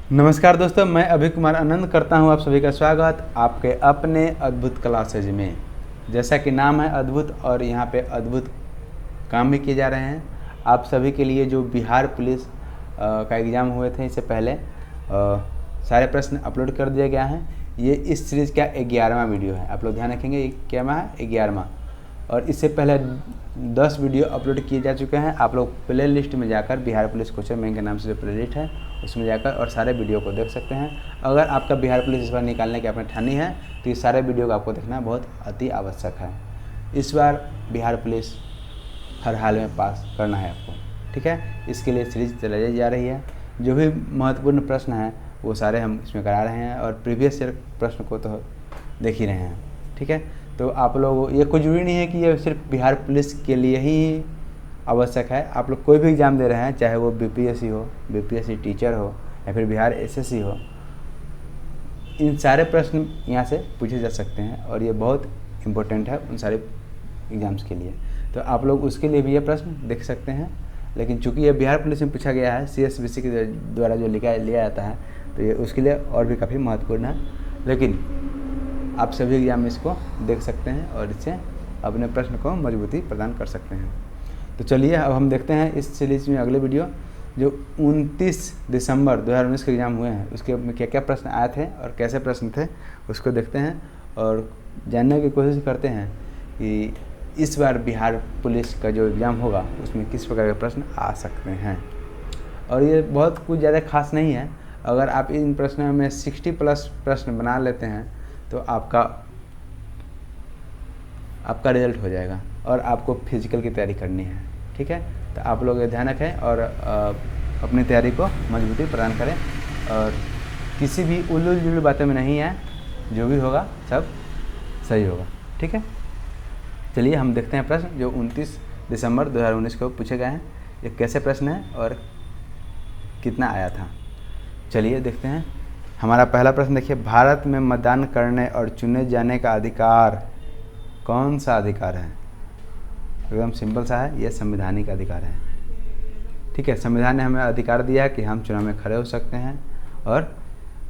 नमस्कार दोस्तों, मैं अभय कुमार आनंद करता हूं आप सभी का स्वागत आपके अपने अद्भुत क्लासेज में। जैसा कि नाम है अद्भुत और यहां पे अद्भुत काम भी किए जा रहे हैं। आप सभी के लिए जो बिहार पुलिस का एग्ज़ाम हुए थे इससे पहले सारे प्रश्न अपलोड कर दिया गया है। ये इस सीरीज़ का 11वां वीडियो है। आप लोग ध्यान रखेंगे, ये क्या है 11वां। और इससे पहले 10 वीडियो अपलोड किए जा चुके हैं। आप लोग प्ले लिस्ट में जाकर बिहार पुलिस कोचिंग बैंक के नाम से जो प्ले लिस्ट है उसमें जाकर और सारे वीडियो को देख सकते हैं। अगर आपका बिहार पुलिस इस बार निकालने की आपने ठानी है तो ये सारे वीडियो को आपको देखना बहुत अति आवश्यक है। इस बार बिहार पुलिस हर हाल में पास करना है आपको, ठीक है। इसके लिए सीरीज चलाई जा रही है। जो भी महत्वपूर्ण प्रश्न हैं वो सारे हम इसमें करा रहे हैं और प्रीवियस ईयर प्रश्न को तो देख ही रहे हैं, ठीक है। तो आप लोग, ये कोई ज़रूरी नहीं है कि ये सिर्फ बिहार पुलिस के लिए ही आवश्यक है। आप लोग कोई भी एग्ज़ाम दे रहे हैं, चाहे वो बीपीएससी हो, बीपीएससी टीचर हो या फिर बिहार एसएससी हो, इन सारे प्रश्न यहाँ से पूछे जा सकते हैं और ये बहुत इम्पोर्टेंट है उन सारे एग्ज़ाम्स के लिए। तो आप लोग उसके लिए भी ये प्रश्न देख सकते हैं। लेकिन चूंकि ये बिहार पुलिस में पूछा गया है, CSBC के द्वारा जो लिया जाता है, तो ये उसके लिए और भी काफ़ी महत्वपूर्ण है। लेकिन आप सभी एग्जाम में इसको देख सकते हैं और इससे अपने प्रश्न को मजबूती प्रदान कर सकते हैं। तो चलिए अब हम देखते हैं इस सीरीज में अगले वीडियो जो 29 दिसंबर 2019 के एग्ज़ाम हुए हैं उसके में क्या क्या प्रश्न आए थे और कैसे प्रश्न थे उसको देखते हैं और जानने की कोशिश करते हैं कि इस बार बिहार पुलिस का जो एग्ज़ाम होगा उसमें किस प्रकार के प्रश्न आ सकते हैं। और ये बहुत कुछ ज़्यादा खास नहीं है। अगर आप इन प्रश्नों में 60+ प्रश्न बना लेते हैं तो आपका रिजल्ट हो जाएगा और आपको फिजिकल की तैयारी करनी है, ठीक है। तो आप लोग ये ध्यान रखें और अपनी तैयारी को मजबूती प्रदान करें और किसी भी उल्लू जुल्लू बातों में नहीं है, जो भी होगा सब सही होगा, ठीक है। चलिए हम देखते हैं प्रश्न जो 29 दिसंबर 2019 को पूछे गए हैं। ये कैसे प्रश्न है और कितना आया था, चलिए देखते हैं। हमारा पहला प्रश्न देखिए, भारत में मतदान करने और चुने जाने का अधिकार कौन सा अधिकार है? एकदम सिंपल सा है, ये संवैधानिक अधिकार है, ठीक है। संविधान ने हमें अधिकार दिया है कि हम चुनाव में खड़े हो सकते हैं और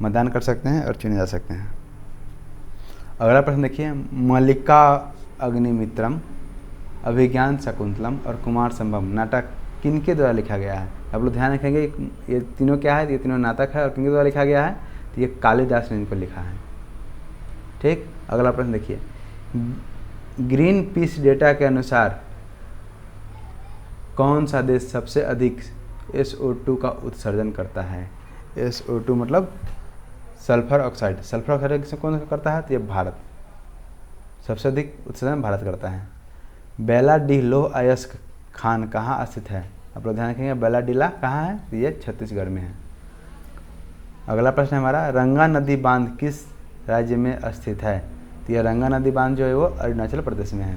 मतदान कर सकते हैं और चुने जा सकते हैं। अगला प्रश्न देखिए, मल्लिका अग्निमित्रम, अभिज्ञान शकुंतलम और कुमार संभवम नाटक किनके द्वारा लिखा गया है? आप लोग ध्यान रखेंगे ये तीनों क्या है, ये तीनों नाटक है और किनके द्वारा लिखा गया है? तो ये कालिदास ने इनको लिखा है, ठीक। अगला प्रश्न देखिए, ग्रीन पीस डेटा के अनुसार कौन सा देश सबसे अधिक SO2 का उत्सर्जन करता है? SO2 मतलब सल्फर ऑक्साइड। सल्फर ऑक्साइड से कौन सा करता है? तो ये भारत, सबसे अधिक उत्सर्जन भारत करता है। बेला डी लोह अयस्क खान कहाँ स्थित है? आप लोग ध्यान रखेंगे, बेला डीला कहाँ है? तो ये छत्तीसगढ़ में है। अगला प्रश्न हमारा, रंगा नदी बांध किस राज्य में स्थित है? तो यह रंगा नदी बांध जो है वो अरुणाचल प्रदेश में है।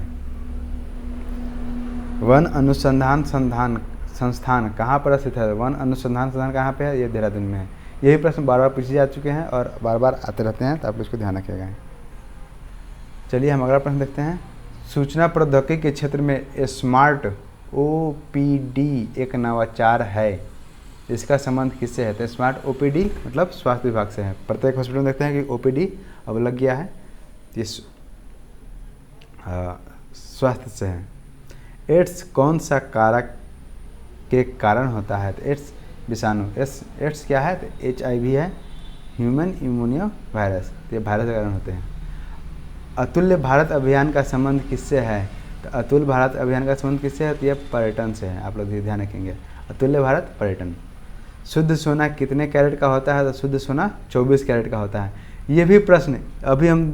वन अनुसंधान संस्थान कहाँ पर स्थित है? वन अनुसंधान संस्थान कहाँ पे है? ये देहरादून में है। यही प्रश्न बार बार पूछे जा चुके हैं और बार बार आते रहते हैं, तो आप इसको ध्यान रखिएगा। चलिए हम अगला प्रश्न देखते हैं, सूचना प्रौद्योगिकी के क्षेत्र में स्मार्ट OPD एक नवाचार है, इसका संबंध किससे है? तो स्मार्ट OPD मतलब स्वास्थ्य विभाग से है। प्रत्येक हॉस्पिटल में देखते हैं कि OPD अब लग गया है, ये स्वास्थ्य से है। एड्स कौन सा कारक के कारण होता है? तो एड्स विषाणु। एड्स क्या है? तो HIV है, ह्यूमन इम्यूनो वायरस, तो ये वायरस के कारण होते हैं। अतुल्य भारत अभियान का संबंध किससे है? तो अतुल्य भारत अभियान का संबंध किससे है? तो ये पर्यटन से है। आप लोग ध्यान रखेंगे, अतुल्य भारत पर्यटन। शुद्ध सोना कितने कैरेट का होता है? तो शुद्ध सोना 24 कैरेट का होता है। ये भी प्रश्न अभी हम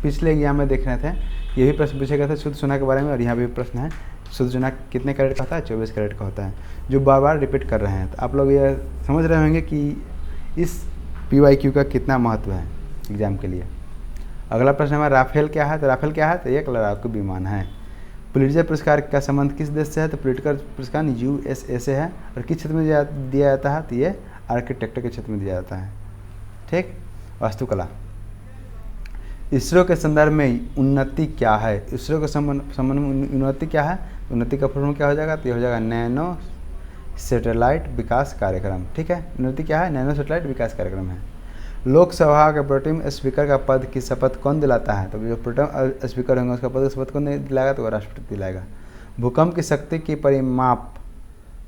पिछले एग्जाम में देख रहे थे, ये भी प्रश्न पूछे गए थे शुद्ध सोना के बारे में और यहाँ भी प्रश्न है, शुद्ध सोना कितने कैरेट का होता है? 24 कैरेट का होता है, जो बार बार रिपीट कर रहे हैं। तो आप लोग ये समझ रहे होंगे कि इस PYQ का कितना महत्व है एग्जाम के लिए। अगला प्रश्न हमारा, राफेल क्या है? तो राफेल क्या है? तो एक लड़ाकू विमान है। पुलित्जर पुरस्कार का संबंध किस देश से है? तो पुलित्जर पुरस्कार USA से है और किस क्षेत्र में दिया जाता है? तो ये आर्किटेक्चर के क्षेत्र में दिया जाता है, ठीक। वास्तुकला। इसरो के संदर्भ में उन्नति क्या है? इसरो के संबंध में उन्नति क्या है? उन्नति का फॉर्मूला क्या हो जाएगा? तो ये हो जाएगा नैनो सैटेलाइट विकास कार्यक्रम। ठीक है, नृत्य क्या है? नैनो सैटेलाइट विकास कार्यक्रम है। लोकसभा के प्रोटेम स्पीकर का पद की शपथ कौन दिलाता है? तो जो प्रोटेम स्पीकर होंगे उसका पद की शपथ कौन दिलाएगा? तो राष्ट्रपति दिलाएगा। भूकंप की शक्ति की परिमाप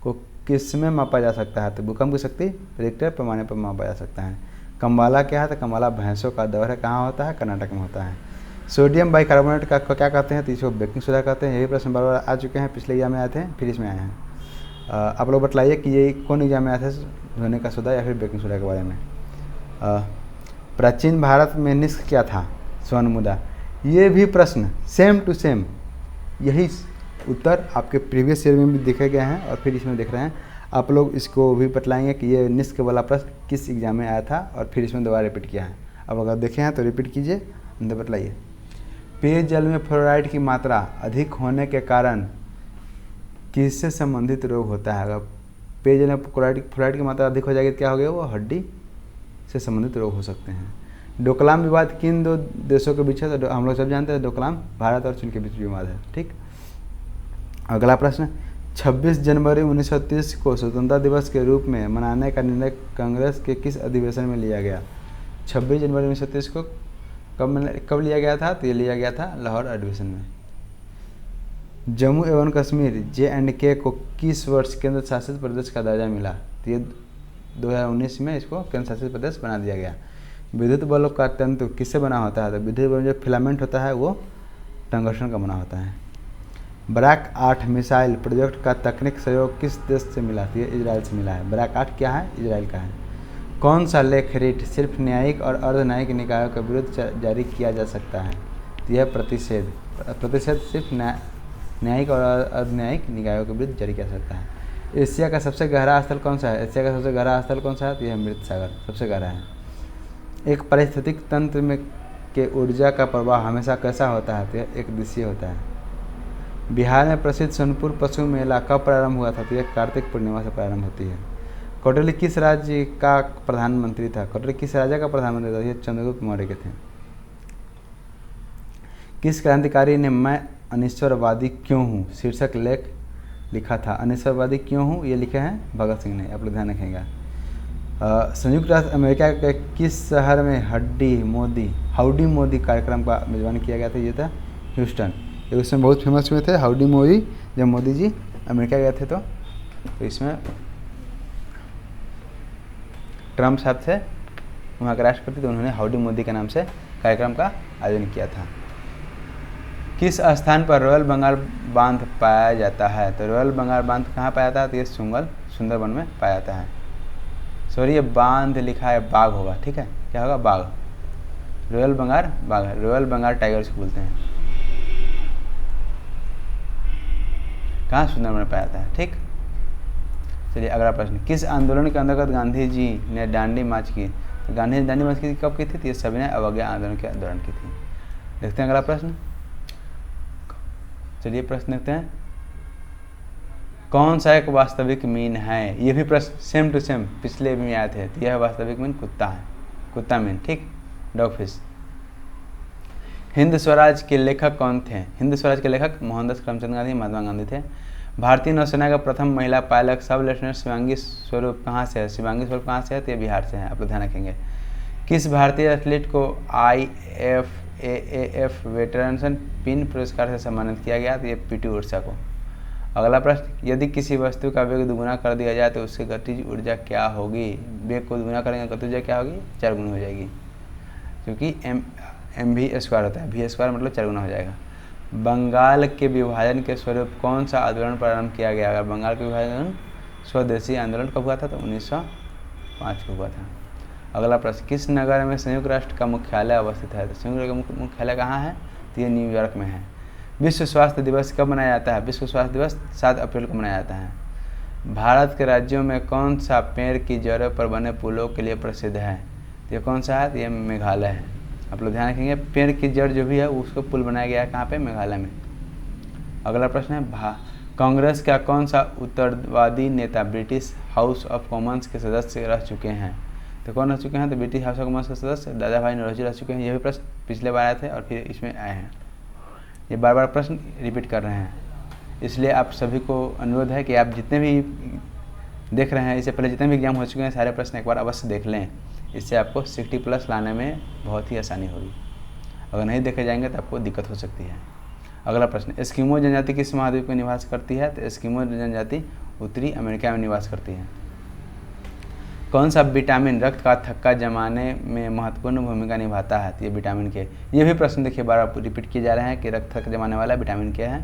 को किस में मापा जा सकता है? तो भूकंप की शक्ति रिक्टर पैमाने पर मापा जा सकता है। कम्बाला क्या है? तो कम्बाला भैंसों का दौर है, कहाँ होता है? कर्नाटक में होता है। सोडियम बाइकार्बोनेट का क्या कहते हैं? तो इसको बेकिंग सोडा कहते हैं। यही प्रश्न बार बार आ चुके हैं, पिछले एग्जाम में आए थे, फिर इसमें आए हैं। आप लोग बतलाइए कि ये कौन एग्जाम में आए थे, धोने का सोडा या फिर बेकिंग सोडा के बारे में। प्राचीन भारत में निष्क क्या था? स्वर्ण मुद्रा। ये भी प्रश्न सेम टू सेम यही उत्तर आपके प्रीवियस ईयर में भी देखे गए हैं और फिर इसमें देख रहे हैं। आप लोग इसको भी बतलाएंगे कि ये निष्क वाला प्रश्न किस एग्जाम में आया था और फिर इसमें दोबारा रिपीट किया है। अब अगर देखे हैं तो रिपीट कीजिए, अंदर बतलाइए। पेयजल में फ्लोराइड की मात्रा अधिक होने के कारण किससे संबंधित रोग होता है? अगर पेयजल में फ्लोराइड की मात्रा अधिक हो जाएगी तो क्या हो गया? वो हड्डी से संबंधित रोग हो सकते हैं। डोकलाम विवाद किन दो देशों के बीच है? तो हम लोग सब जानते हैं डोकलाम भारत और चीन के बीच विवाद है। ठीक, अगला प्रश्न, 26 जनवरी 1930 को स्वतंत्रता दिवस के रूप में मनाने का निर्णय कांग्रेस के किस अधिवेशन में लिया गया? 26 जनवरी 1930 को कब लिया गया था? तो ये लिया गया था लाहौर अधिवेशन में। जम्मू एवं कश्मीर JNK को किस वर्ष केंद्र शासित प्रदेश का दर्जा मिला? तो ये 2019 में इसको केंद्र शासित प्रदेश बना दिया गया। विद्युत बल्ब का तंतु किससे बना होता है? तो विद्युत बल्ब जो फिलामेंट होता है वो टंगस्टन का बना होता है। बराक 8 मिसाइल प्रोजेक्ट का तकनीक सहयोग किस देश से मिला? तो ये इजराइल से मिला है। बराक 8 क्या है? इजराइल का है। कौन सा लेख रिट सिर्फ न्यायिक और अर्धन्यायिक निकायों के विरुद्ध जारी किया जा सकता है? तो यह प्रतिषेध सिर्फ न्यायिक और अर्धन्यायिक निकायों के विरुद्ध जारी किया जा सकता है। एशिया का सबसे गहरा स्थल कौन सा है? एशिया का सबसे गहरा स्थल कौन सा है? तो यह मृत सागर सबसे गहरा है। एक पारिस्थितिक तंत्र में के ऊर्जा का प्रवाह हमेशा कैसा होता है? तो यह एक दिशीय होता है। बिहार में प्रसिद्ध सोनपुर पशु मेला कब प्रारंभ हुआ था? तो यह कार्तिक पूर्णिमा से प्रारंभ होती है। कौटिल्य किस राज्य का प्रधानमंत्री था? कौटिल्य किस राज्य का प्रधानमंत्री था? ये चंद्रगुप्त मौर्य के थे। किस क्रांतिकारी ने मैं अनिश्वरवादी क्यों हूँ शीर्षक लेख लिखा था? अनिश्वरवादी क्यों हूँ ये लिखे हैं भगत सिंह ने, आप लोग ध्यान रखेंगे। संयुक्त राष्ट्र अमेरिका के किस शहर में हाउडी मोदी कार्यक्रम का मेजबान किया गया था? ये था ह्यूस्टन। ये उसमें बहुत फेमस हुए थे हाउडी मोदी, जब मोदी जी अमेरिका गए थे तो इसमें ट्रम्प साहब थे वहाँ के राष्ट्रपति, तो उन्होंने हाउडी मोदी के नाम से कार्यक्रम का आयोजन किया था। किस स्थान पर रॉयल बंगाल बांध पाया जाता है? तो रॉयल बंगाल बांध कहाँ पाया जाता है? तो ये सुंदरबन में पाया जाता है। सॉरी, ये बांध लिखा है, बाघ होगा। ठीक है, क्या होगा? बाघ। रॉयल बंगाल बाघ है, रॉयल बंगाल टाइगर इसको बोलते हैं। कहाँ? सुंदरबन में पाया जाता है। ठीक, चलिए अगला प्रश्न, किस आंदोलन के अंतर्गत गांधी जी ने दांडी मार्च की? तो गांधी ने दांडी मार्च की कब की थी? तो ये सविनय अवज्ञा आंदोलन के दौरान की थी। देखते हैं अगला प्रश्न। चलिए प्रश्न देखते हैं, कौन सा एक वास्तविक मीन है? ये भी प्रश्न सेम टू सेम पिछले भी आए थे। तो यह वास्तविक मीन कुत्ता है, कुत्ता मीन। ठीक, डॉग फिश। हिंद स्वराज के लेखक कौन थे? हिंद स्वराज के लेखक मोहनदास करमचंद गांधी, महात्मा गांधी थे। भारतीय नौसेना का प्रथम महिला पायलट सब लेफ्टिनेंट शिवांगी स्वरूप कहाँ से है? शिवांगी स्वरूप कहाँ से है? तो ये बिहार से है, आप लोग ध्यान रखेंगे। किस भारतीय एथलीट को IFAAF वेटरन्स पिन पुरस्कार से सम्मानित किया गया? तो ये PT ऊषा को। अगला प्रश्न, यदि किसी वस्तु का वेग दुगुना कर दिया जाए तो उसकी गतिज ऊर्जा क्या होगी? वेग को दुगुना करेंगे, गतिज ऊर्जा क्या होगी? 4 गुना हो जाएगी, क्योंकि mv² होता है, v² मतलब 4 गुना हो जाएगा। बंगाल के विभाजन के स्वरूप कौन सा आंदोलन प्रारंभ किया गया? अगर बंगाल के विभाजन स्वदेशी आंदोलन कब हुआ था? तो 1905 को हुआ था। अगला प्रश्न, किस नगर में संयुक्त राष्ट्र का मुख्यालय अवस्थित है? तो संयुक्त राष्ट्र का मुख्यालय कहाँ है? तो ये न्यूयॉर्क में है। विश्व स्वास्थ्य दिवस कब मनाया जाता है? विश्व स्वास्थ्य दिवस 7 अप्रैल को मनाया जाता है। भारत के राज्यों में कौन सा पेड़ की जड़ों पर बने पुलों के लिए प्रसिद्ध है? तो ये कौन सा है? तो ये मेघालय है, आप लोग ध्यान रखेंगे। पेड़ की जड़ जो भी है उसको पुल बनाया गया है, कहाँ पे? मेघालय में। अगला प्रश्न है, कांग्रेस का कौन सा उत्तरवादी नेता ब्रिटिश हाउस ऑफ कॉमन्स के सदस्य रह चुके हैं? तो कौन रह चुके हैं? तो ब्रिटिश हाउस ऑफ कॉमन्स के सदस्य दादा भाई नौरोजी रह चुके हैं। ये भी प्रश्न पिछले बार आए थे और फिर इसमें आए हैं। ये बार बार प्रश्न रिपीट कर रहे हैं, इसलिए आप सभी को अनुरोध है कि आप जितने भी देख रहे हैं, इससे पहले जितने भी एग्जाम हो चुके हैं सारे प्रश्न एक बार अवश्य देख लें, इससे आपको 60+ लाने में बहुत ही आसानी होगी। अगर नहीं देखे जाएंगे तो आपको दिक्कत हो सकती है। अगला प्रश्न, एस्किमो जनजाति किस महाद्वीप में निवास करती है? तो एस्किमो जनजाति उत्तरी अमेरिका में निवास करती है। कौन सा विटामिन रक्त का थक्का जमाने में महत्वपूर्ण भूमिका निभाता है? तो ये विटामिन के, ये भी प्रश्न देखिए बार बार रिपीट किए जा रहे हैं कि रक्त थक्का जमाने वाला विटामिन क्या है।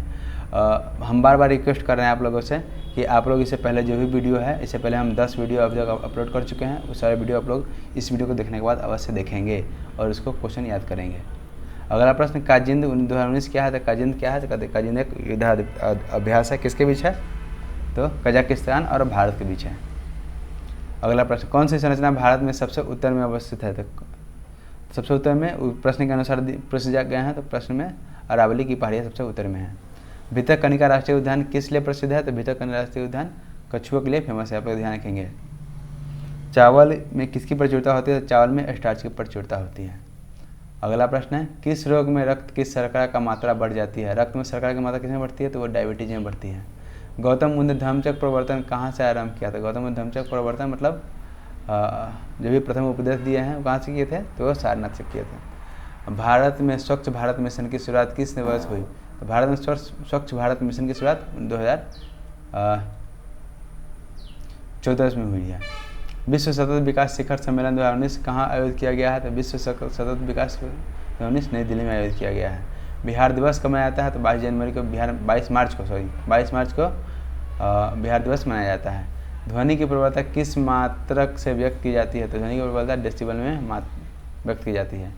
हम बार बार रिक्वेस्ट कर रहे हैं आप लोगों से कि आप लोग इससे पहले जो भी वीडियो है, इससे पहले हम 10 वीडियो अब तक अपलोड कर चुके हैं, वो सारे वीडियो आप लोग इस वीडियो को देखने के बाद अवश्य देखेंगे और उसको क्वेश्चन याद करेंगे। अगला प्रश्न, काजिंद 2019 क्या है? तो काजिंद क्या है? तो कहते काजिंद एक युद्ध अभ्यास है, किसके बीच है? तो कजाकिस्तान और भारत के बीच है। अगला प्रश्न, कौन सी संरचना भारत में सबसे उत्तर में अवस्थित है? तो सबसे उत्तर में प्रश्न के अनुसार प्रश्न गए हैं, तो प्रश्न में अरावली की पहाड़ियाँ सबसे उत्तर में है। भितरकनिका राष्ट्रीय उद्यान किस लिए प्रसिद्ध है? तो भितरकनिका राष्ट्रीय उद्यान कछुओं के लिए फेमस है, आप लोग ध्यान रखेंगे। चावल में किसकी प्रचुरता होती है? तो चावल में स्टार्च की प्रचुरता होती है। अगला प्रश्न है, किस रोग में रक्त की शर्करा का मात्रा बढ़ जाती है? रक्त में शर्करा की मात्रा किसमें बढ़ती है? तो वो डायबिटीज में बढ़ती है। गौतम बुद्ध ने धम्मचक्र प्रवर्तन कहाँ से आरंभ किया था? गौतम बुद्ध धम्मचक्र प्रवर्तन मतलब जो भी प्रथम उपदेश दिए हैं वो कहाँ से किए थे? तो वो सारनाथ से किए थे। भारत में स्वच्छ भारत मिशन की शुरुआत किस वर्ष हुई? तो भारत में स्वच्छ भारत मिशन की शुरुआत 2014 में हुई है। विश्व सतत विकास शिखर सम्मेलन 2019 कहाँ आयोजित किया गया है? तो विश्व सतत विकास 2019 नई दिल्ली में आयोजित किया गया है। बिहार दिवस कब मनाया जाता है? तो 22 मार्च को बिहार दिवस मनाया जाता है। ध्वनि की प्रबलता किस मात्रक से व्यक्त की जाती है? तो ध्वनि की प्रबलता डेसिबल में व्यक्त की जाती है।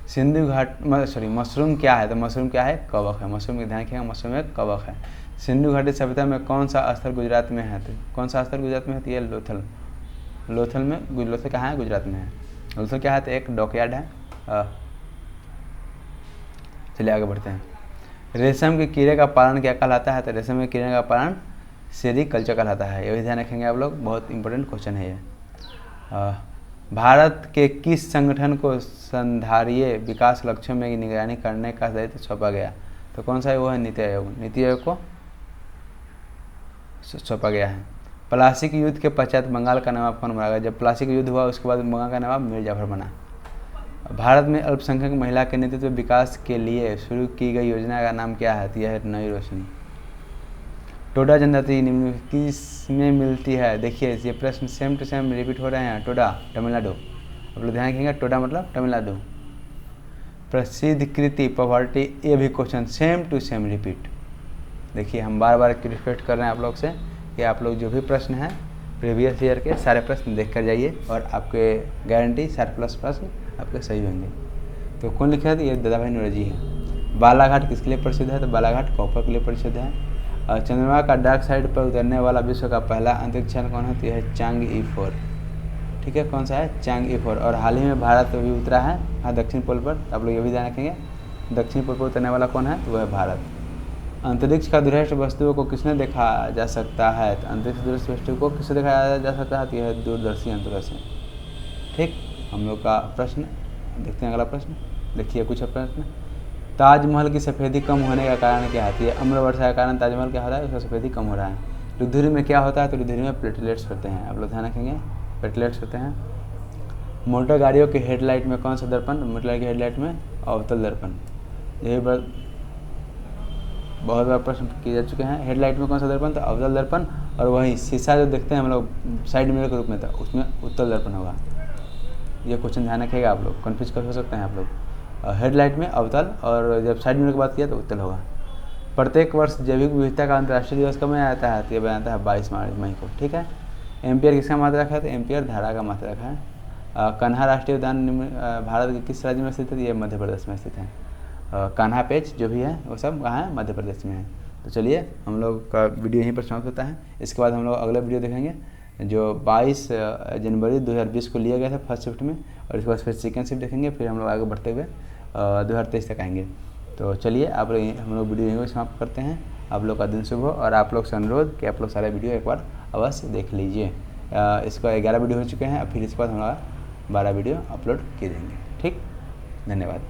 सिंधु घाट मशरूम क्या है? तो मशरूम क्या है? कवक है। मशरूम के ध्यान रखिएगा, मशरूम एक कवक है। सिंधु घाटी सभ्यता में कौन सा स्थल गुजरात में है? तो कौन सा स्थल गुजरात में है? तो ये लोथल कहाँ है? गुजरात में है। लोथल क्या है? तो एक डॉकयार्ड है। चलिए आगे बढ़ते हैं। रेशम के कीड़े का पालन क्या कहलाता है? तो रेशम के कीड़े का पालन सेरीकल्चर कहलाता है। ये भी ध्यान रखेंगे आप लोग, बहुत इंपॉर्टेंट क्वेश्चन है ये। भारत के किस संगठन को संधारणीय विकास लक्ष्यों में निगरानी करने का दायित्व सौंपा गया? तो कौन सा है? वो है नीति आयोग। नीति आयोग को सौंपा गया है। प्लासी के युद्ध के पश्चात बंगाल का नवाब कौन बना गया? जब प्लासी का युद्ध हुआ उसके बाद बंगाल का नवाब मीर जाफर बना। भारत में अल्पसंख्यक महिला के नेतृत्व विकास के लिए शुरू की गई योजना का नाम क्या है? तो यह है नई रोशनी। टोडा जनजाति निम्न किस में मिलती है? देखिए ये प्रश्न सेम टू सेम रिपीट हो रहे हैं। टोडा तमिलनाडु, आप लोग ध्यान रखेंगे, टोडा मतलब तमिलनाडु। प्रसिद्ध कृति पॉवर्टी, ये भी question same to same repeat. देखिए हम बार बार रिक्वेस्ट कर रहे हैं आप लोग से कि आप लोग जो भी प्रश्न हैं प्रीवियस ईयर के सारे प्रश्न देख कर जाइए और आपके गारंटी 60+ प्रश्न आपके सही होंगे। तो कौन लिखा है? तो ये दादा भाई नौरोजी है। बालाघाट किसके लिए प्रसिद्ध है? तो बालाघाट कॉपर के लिए प्रसिद्ध है। चंद्रमा का डार्क साइड पर उतरने वाला विश्व का पहला अंतरिक्ष यान कौन है? तो यह है चांग-ई 4। ठीक है, कौन सा है? चांग-ई 4। और हाल ही में भारत भी उतरा है हाँ दक्षिण पोल पर। आप लोग ये भी ध्यान रखेंगे, दक्षिण पोल पर उतरने वाला कौन है? तो वह है भारत। अंतरिक्ष का दूरस्थ वस्तुओं को किसने देखा जा सकता है? तो अंतरिक्ष दूरस्थ वस्तु को किससे देखा जा सकता है? तो यह है दूरदर्शी यंत्रों से। ठीक, हम लोग का प्रश्न देखते हैं। अगला प्रश्न देखिए, कुछ प्रश्न। ताजमहल की सफ़ेदी कम होने का कारण क्या है? अम्ल वर्षा का कारण ताजमहल क्या हो रहा है? उसका सफ़ेदी कम हो रहा है। रुधिर में क्या होता है? तो रुधिर में प्लेटलेट्स होते हैं। आप लोग ध्यान रखेंगे, प्लेटलेट्स होते हैं। मोटर गाड़ियों के हेडलाइट में कौन सा दर्पण? मोटर गाड़ी के हेडलाइट में अवतल दर्पण। यही बहुत बार प्रश्न किए जा चुके हैं। हेडलाइट में कौन सा दर्पण? तो अवतल दर्पण। और वही शीशा जो देखते हैं हम लोग साइड मिरर के रूप में, था उसमें उत्तल दर्पण होगा। ये क्वेश्चन ध्यान रखिएगा, आप लोग कन्फ्यूज कर सकते हैं आप लोग। हेडलाइट में अवतल और जब साइड मिरर की बात किया तो उत्तल होगा। प्रत्येक वर्ष जैविक विविधता का अंतर्राष्ट्रीय दिवस कब मनाया जाता है? तो ये बनाता है 22 मई को। ठीक है, एम्पियर किसका मात्रक है? तो एम्पियर धारा का मात्रक है। कान्हा राष्ट्रीय उद्यान भारत के किस राज्य में स्थित है? ये मध्य प्रदेश में स्थित है। कान्हा पेच जो भी है वो सब कहाँ है? मध्य प्रदेश में है। तो चलिए हम लोग का वीडियो यहीं पर समाप्त होता है। इसके बाद हम लोग अगला वीडियो देखेंगे जो 22 जनवरी 2020 को लिया गया था फर्स्ट शिफ्ट में, और इसके बाद फिर सेकेंड शिफ्ट देखेंगे। फिर हम लोग आगे बढ़ते हुए 2023 तक आएंगे। तो चलिए हम लोग वीडियो यहीं समाप्त करते हैं। आप लोग का दिन शुभ हो और आप लोग से अनुरोध कि आप लोग सारे वीडियो एक बार अवश्य देख लीजिए। इसका 11 वीडियो हो चुके हैं, अब फिर इसके बाद हम 12 वीडियो अपलोड किए जाएंगे। ठीक, धन्यवाद।